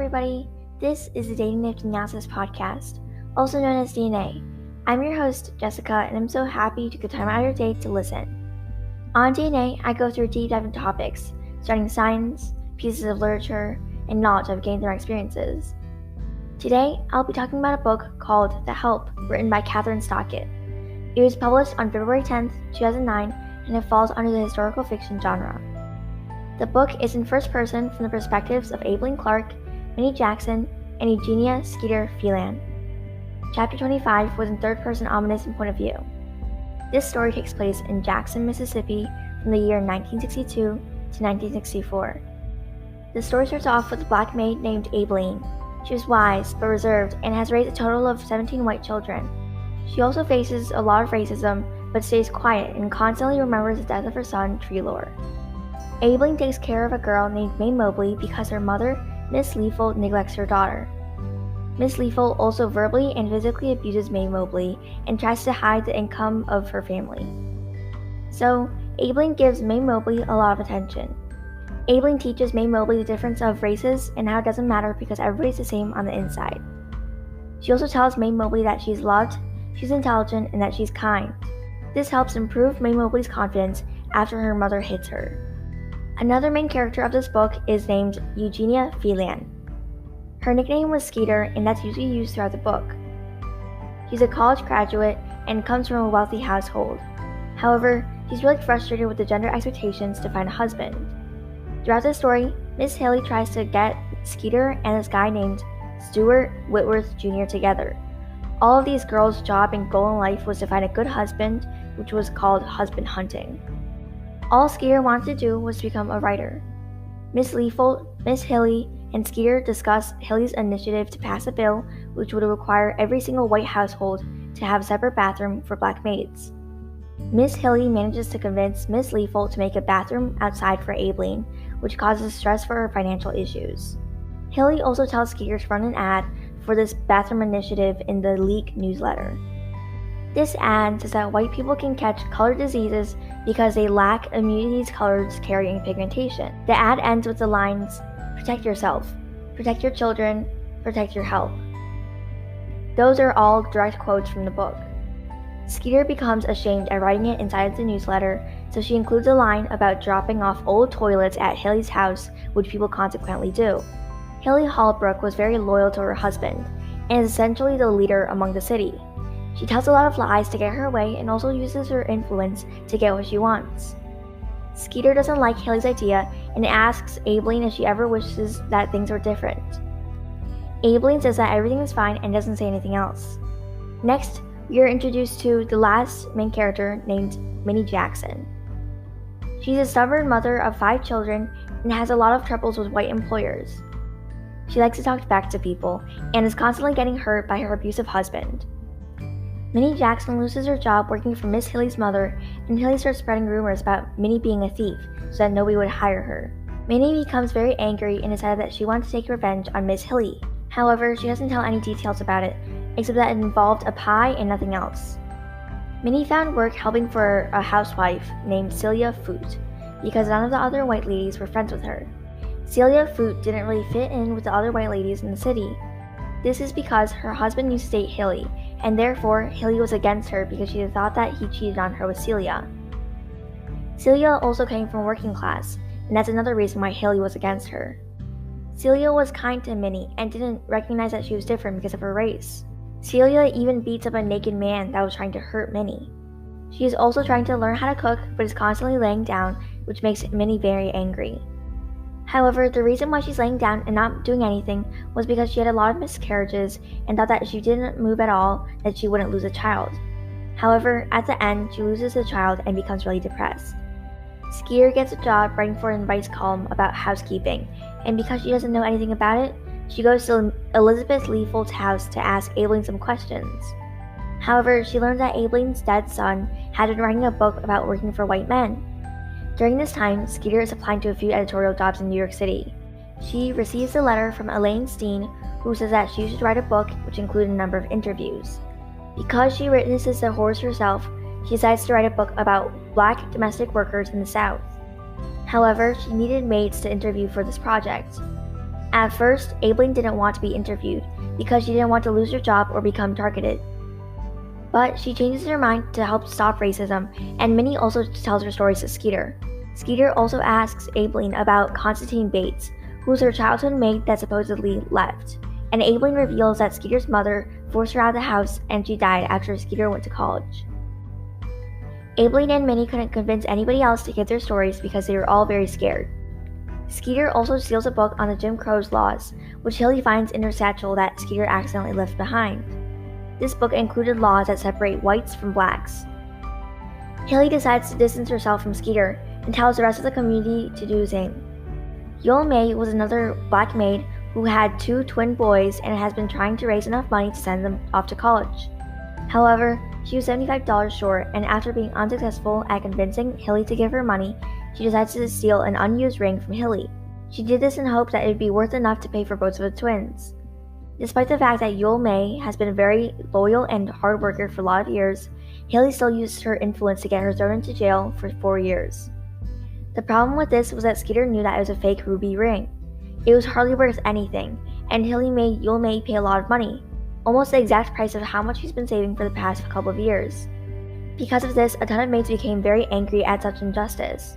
everybody. This is the Dating of Synopsis podcast, also known as DNA. I'm your host, Jessica, and I'm so happy you took the time out of your day to listen. On DNA, I go through deep dive topics, starting science, pieces of literature, and knowledge I've gained through my experiences. Today, I'll be talking about a book called The Help, written by Kathryn Stockett. It was published on February 10th, 2009, and it falls under the historical fiction genre. The book is in first person from the perspectives of Abigail Clark, Minnie Jackson, and Eugenia Skeeter Phelan. Chapter 25 was in third person omniscient point of view. This story takes place in Jackson, Mississippi from the year 1962 to 1964. The story starts off with a black maid named Abigail. She is wise but reserved and has raised a total of 17 white children. She also faces a lot of racism but stays quiet and constantly remembers the death of her son, Treelor. Abigail takes care of a girl named May Mobley because her mother, Miss Lethal, neglects her daughter. Miss Lethal also verbally and physically abuses May Mobley and tries to hide the income of her family. So, Abigail gives May Mobley a lot of attention. Abigail teaches May Mobley the difference of races and how it doesn't matter because everybody's the same on the inside. She also tells May Mobley that she's loved, she's intelligent, and that she's kind. This helps improve May Mobley's confidence after her mother hits her. Another main character of this book is named Eugenia Phelan. Her nickname was Skeeter, and that's usually used throughout the book. She's a college graduate and comes from a wealthy household. However, she's really frustrated with the gender expectations to find a husband. Throughout the story, Miss Haley tries to get Skeeter and this guy named Stuart Whitworth Jr. together. All of these girls' job and goal in life was to find a good husband, which was called husband hunting. All Skeeter wanted to do was to become a writer. Miss Lethal, Miss Hilly, and Skeeter discuss Hilly's initiative to pass a bill which would require every single white household to have a separate bathroom for black maids. Miss Hilly manages to convince Miss Lethal to make a bathroom outside for Abigail, which causes stress for her financial issues. Hilly also tells Skeeter to run an ad for this bathroom initiative in the League newsletter. This ad says that white people can catch color diseases because they lack immunity to colors carrying pigmentation. The ad ends with the lines, "Protect yourself, protect your children, protect your health." Those are all direct quotes from the book. Skeeter becomes ashamed at writing it inside the newsletter, so she includes a line about dropping off old toilets at Hilly's house, which people consequently do. Hilly Holbrook was very loyal to her husband, and is essentially the leader among the city. She tells a lot of lies to get her way and also uses her influence to get what she wants. Skeeter doesn't like Hilly's idea and asks Abigail if she ever wishes that things were different. Abigail says that everything is fine and doesn't say anything else. Next, we are introduced to the last main character named Minnie Jackson. She's a stubborn mother of 5 children and has a lot of troubles with white employers. She likes to talk back to people and is constantly getting hurt by her abusive husband. Minnie Jackson loses her job working for Miss Hilly's mother, and Hilly starts spreading rumors about Minnie being a thief so that nobody would hire her. Minnie becomes very angry and decides that she wants to take revenge on Miss Hilly. However, she doesn't tell any details about it, except that it involved a pie and nothing else. Minnie found work helping for a housewife named Celia Foot, because none of the other white ladies were friends with her. Celia Foot didn't really fit in with the other white ladies in the city. This is because her husband used to date Hilly, and therefore Hilly was against her because she thought that he cheated on her with Celia. Celia also came from working class, and that's another reason why Hilly was against her. Celia was kind to Minnie and didn't recognize that she was different because of her race. Celia even beats up a naked man that was trying to hurt Minnie. She is also trying to learn how to cook but is constantly laying down, which makes Minnie very angry. However, the reason why she's laying down and not doing anything was because she had a lot of miscarriages and thought that if she didn't move at all, that she wouldn't lose a child. However, at the end, she loses the child and becomes really depressed. Skeeter gets a job writing for an advice column about housekeeping, and because she doesn't know anything about it, she goes to Elizabeth Lethal's house to ask Abigail some questions. However, she learns that Abigail's dead son had been writing a book about working for white men. During this time, Skeeter is applying to a few editorial jobs in New York City. She receives a letter from Elaine Steen, who says that she should write a book which included a number of interviews. Because she witnesses the horrors herself, she decides to write a book about black domestic workers in the South. However, she needed maids to interview for this project. At first, Abigail didn't want to be interviewed because she didn't want to lose her job or become targeted. But she changes her mind to help stop racism, and Minnie also tells her stories to Skeeter. Skeeter also asks Abigail about Constantine Bates, who was her childhood mate that supposedly left, and Abigail reveals that Skeeter's mother forced her out of the house and she died after Skeeter went to college. Abigail and Minnie couldn't convince anybody else to give their stories because they were all very scared. Skeeter also steals a book on the Jim Crow's laws, which Hilly finds in her satchel that Skeeter accidentally left behind. This book included laws that separate whites from blacks. Hilly decides to distance herself from Skeeter and tells the rest of the community to do the same. Yemei was another black maid who had 2 twin boys and has been trying to raise enough money to send them off to college. However, she was $75 short, and after being unsuccessful at convincing Hilly to give her money, she decides to steal an unused ring from Hilly. She did this in hopes that it would be worth enough to pay for both of the twins. Despite the fact that Yemei has been a very loyal and hard worker for a lot of years, Hilly still used her influence to get her thrown into jail for 4 years. The problem with this was that Skeeter knew that it was a fake ruby ring. It was hardly worth anything, and Hilly made Yemei pay a lot of money, almost the exact price of how much she's been saving for the past couple of years. Because of this, a ton of maids became very angry at such injustice.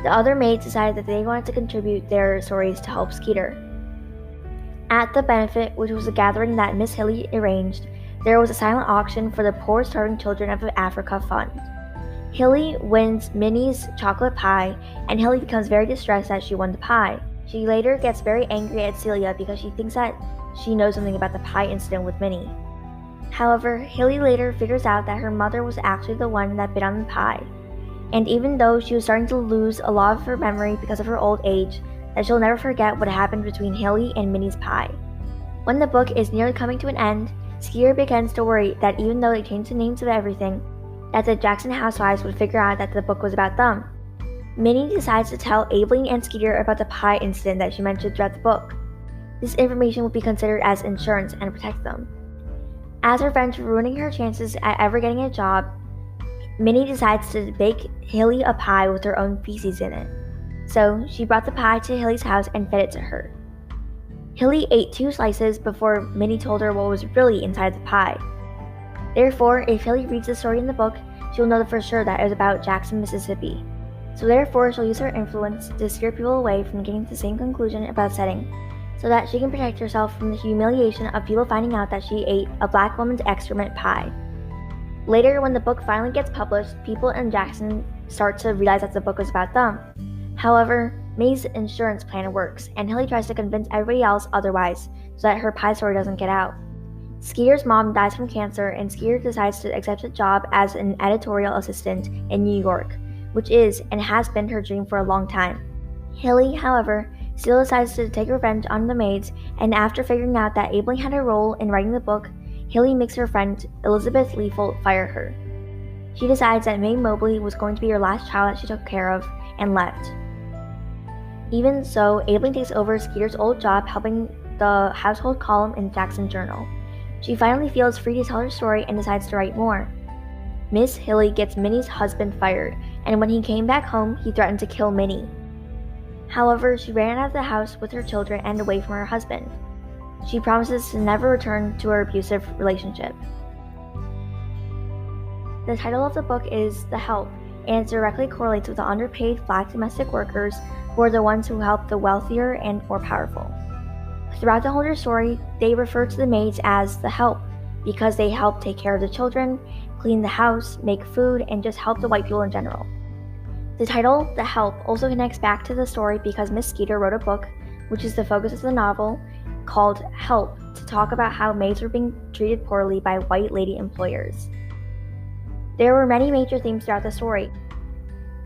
The other maids decided that they wanted to contribute their stories to help Skeeter. At the benefit, which was a gathering that Miss Hilly arranged, there was a silent auction for the Poor Starving Children of Africa Fund. Hilly wins Minnie's chocolate pie, and Hilly becomes very distressed that she won the pie. She later gets very angry at Celia because she thinks that she knows something about the pie incident with Minnie. However, Hilly later figures out that her mother was actually the one that bit on the pie, and even though she was starting to lose a lot of her memory because of her old age, that she'll never forget what happened between Hilly and Minnie's pie. When the book is nearly coming to an end, Skeeter begins to worry that even though they changed the names of everything, that the Jackson housewives would figure out that the book was about them. Minnie decides to tell Abigail and Skeeter about the pie incident that she mentioned throughout the book. This information will be considered as insurance and protect them. As revenge for ruining her chances at ever getting a job, Minnie decides to bake Hilly a pie with her own feces in it. So she brought the pie to Hilly's house and fed it to her. Hilly ate 2 slices before Minnie told her what was really inside the pie. Therefore, if Hilly reads the story in the book, she'll know for sure that it was about Jackson, Mississippi. So therefore, she'll use her influence to scare people away from getting to the same conclusion about the setting, so that she can protect herself from the humiliation of people finding out that she ate a black woman's excrement pie. Later, when the book finally gets published, people in Jackson start to realize that the book was about them. However, May's insurance plan works, and Hilly tries to convince everybody else otherwise so that her pie story doesn't get out. Skeeter's mom dies from cancer, and Skeeter decides to accept a job as an editorial assistant in New York, which is and has been her dream for a long time. Hilly, however, still decides to take revenge on the maids, and after figuring out that Abigail had a role in writing the book, Hilly makes her friend Elizabeth Leafold fire her. She decides that May Mobley was going to be her last child that she took care of, and left. Even so, Abigail takes over Skeeter's old job helping the household column in Jackson Journal. She finally feels free to tell her story and decides to write more. Miss Hilly gets Minnie's husband fired, and when he came back home, he threatened to kill Minnie. However, she ran out of the house with her children and away from her husband. She promises to never return to her abusive relationship. The title of the book is The Help, and it directly correlates with the underpaid black domestic workers who are the ones who help the wealthier and more powerful. Throughout the whole story, they refer to the maids as the help because they help take care of the children, clean the house, make food, and just help the white people in general. The title, The Help, also connects back to the story because Miss Skeeter wrote a book, which is the focus of the novel, called Help, to talk about how maids were being treated poorly by white lady employers. There were many major themes throughout the story.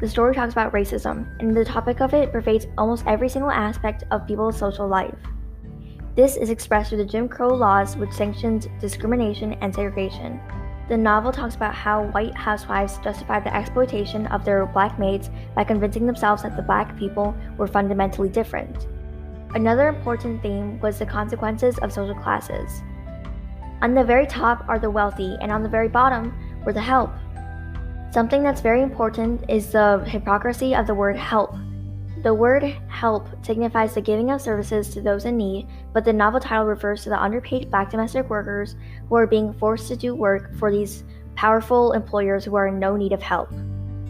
The story talks about racism, and the topic of it pervades almost every single aspect of people's social life. This is expressed through the Jim Crow laws, which sanctioned discrimination and segregation. The novel talks about how white housewives justified the exploitation of their black maids by convincing themselves that the black people were fundamentally different. Another important theme was the consequences of social classes. On the very top are the wealthy, and on the very bottom were the help. Something that's very important is the hypocrisy of the word help. The word help signifies the giving of services to those in need, but the novel title refers to the underpaid Black domestic workers who are being forced to do work for these powerful employers who are in no need of help.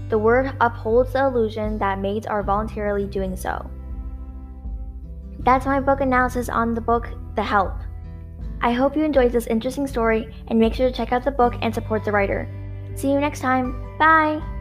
The word upholds the illusion that maids are voluntarily doing so. That's my book analysis on the book, The Help. I hope you enjoyed this interesting story, and make sure to check out the book and support the writer. See you next time. Bye!